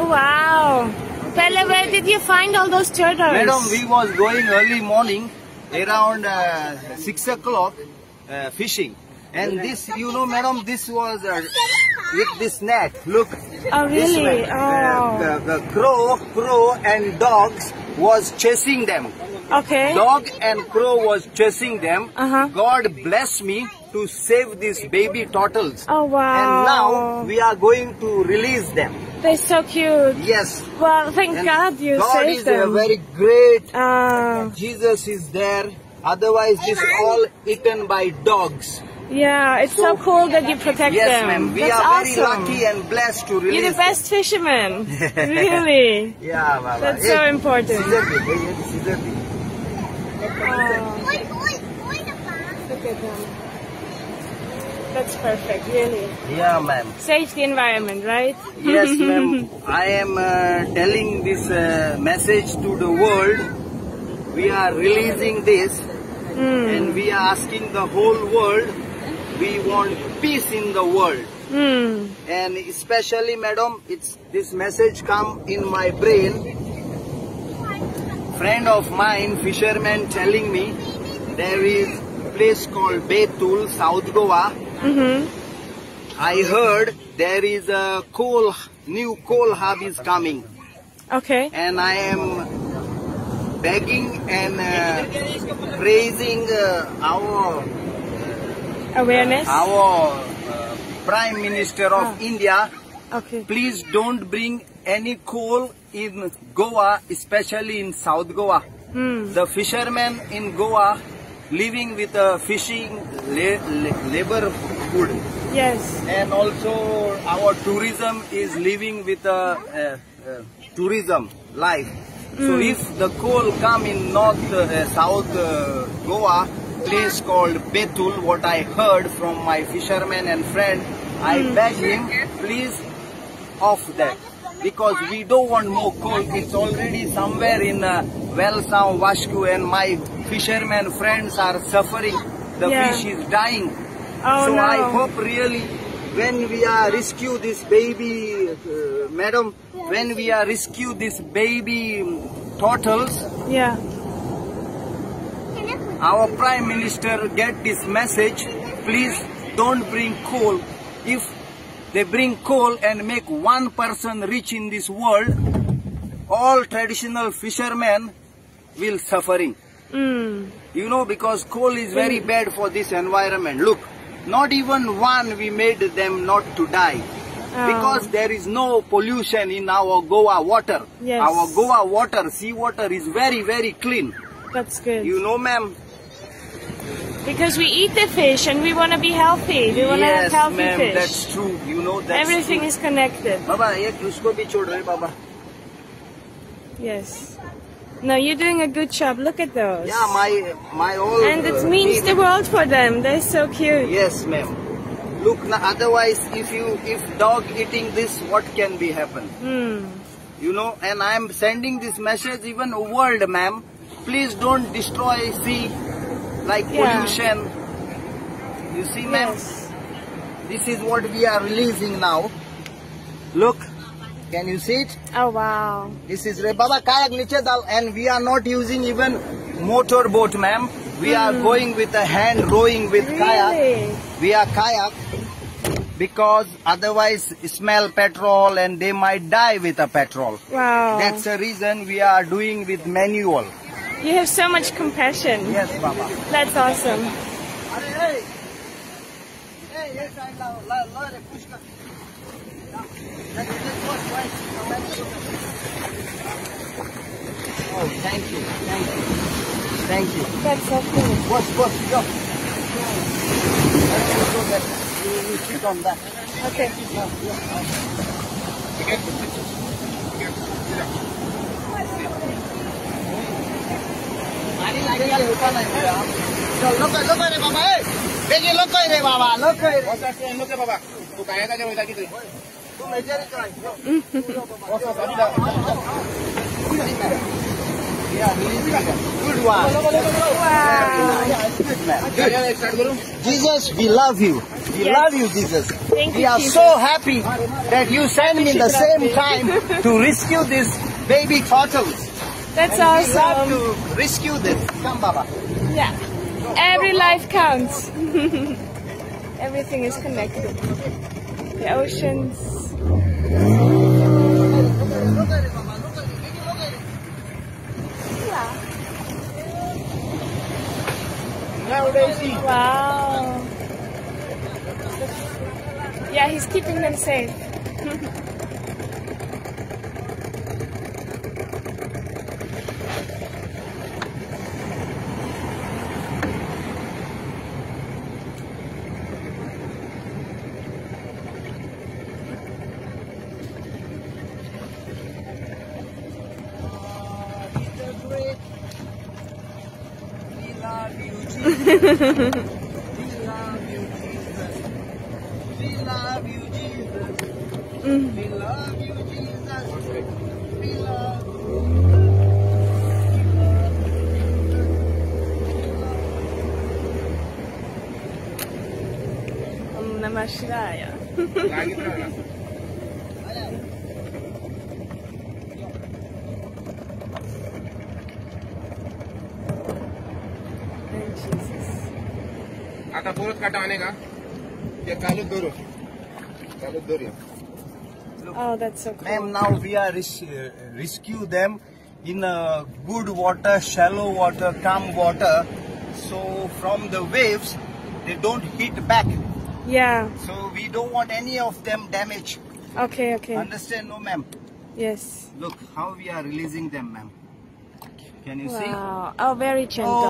Oh wow! Pele, where did you find all those turtles? Madam, we was going early morning around 6 o'clock fishing. And this, you know, madam, this was with this net. Look. Oh really? The crow and dogs was chasing them. Okay. Dog and crow was chasing them. Uh-huh. God bless me to save these baby turtles. Oh wow! And now we are going to release them. They're so cute. Yes. Well, thank God you saved them. God is very great. Ah. Jesus is there. Otherwise, this all eaten by dogs. Yeah, it's so cool that you protect Yes, them. ma'am. We That's are awesome. very lucky and blessed to release You're the best fisherman. Really. Yeah, Baba. That's so important. Scissor bit, scissor bit. Look at them. That's perfect, really. Yeah, ma'am. Save the environment, right? Yes, ma'am. I am telling this message to the world. We are releasing this and we are asking the whole world. We want peace in the world. And especially, madam, this message come in my brain. Friend of mine, fisherman, telling me there is a place called Betul, South Goa. I heard there is a new coal hub is coming. Okay. And I am begging and praising our Awareness? Our Prime Minister of India. Okay. Please don't bring any coal in Goa, especially in South Goa. The fishermen in Goa living with a fishing livelihood. Yes. And also our tourism is living with a tourism life. So if the coal come in South Goa, place called Betul, what I heard from my fisherman and friend, I beg him, please off that. Because we don't want more coal. It's already somewhere in Welsam, Vasco, and my fishermen friends are suffering. The fish is dying. Oh, so no. I hope really when we are rescue this baby, madam, when we are rescue this baby turtles, our Prime Minister get this message, please don't bring coal. If they bring coal and make one person rich in this world, all traditional fishermen will suffering. You know, because coal is very bad for this environment. Look, not even one we made them not to die. Because there is no pollution in our Goa water. Yes. Our Goa water, sea water is very, very clean. That's good. You know, ma'am. Because we eat the fish and we want to be healthy. We want to have healthy ma'am, fish. that's true. You know, that's Everything true. is connected. Baba, ek usko bhi chhod rahe, Baba. Yes. No, you're doing a good job. Look at those. Yeah, my all. And it means the world for them. They're so cute. Yes, ma'am. Look, otherwise, if dog eating this, what can be happen? You know, and I am sending this message even world, ma'am. Please don't destroy sea like pollution. You see, ma'am. Yes. This is what we are releasing now. Look, can you see it? Oh wow. This is Baba kayak niche dal, and we are not using even motor boat, ma'am. We are going with a hand rowing with kayak. We are kayak because otherwise smell petrol and they might die with a petrol. Wow. That's the reason we are doing with manual. You have so much compassion. Yes, Baba. That's awesome. Oh, thank you. Thank you. That's so cool. Boss, go. You sit on that. Okay. Yeah, releasing them. Good one. Wow. Good man. Jesus, we love you. We Yes. love you, Jesus. Thank We you, are Jesus. so happy that you sent me in the same time to rescue these baby turtles. That's And we love awesome. to rescue them. Come, Baba. Yeah. Every life counts. Everything is connected. The oceans. Wow. Yeah, he's keeping them safe. We love you, Jesus. We love you, Jesus. We love you, Jesus. We love you. Om Namah Shivaya. Thank Jesus. आता परत काटा आने का ये चालू दोरो Oh, that's so cool. Ma'am, now we are rescue them in good water, shallow water, calm water. So from the waves, they don't hit back. Yeah. So we don't want any of them damaged. Okay, okay. Understand, no, ma'am? Yes. Look how we are releasing them, ma'am. Can you see? Wow. Oh, very gentle.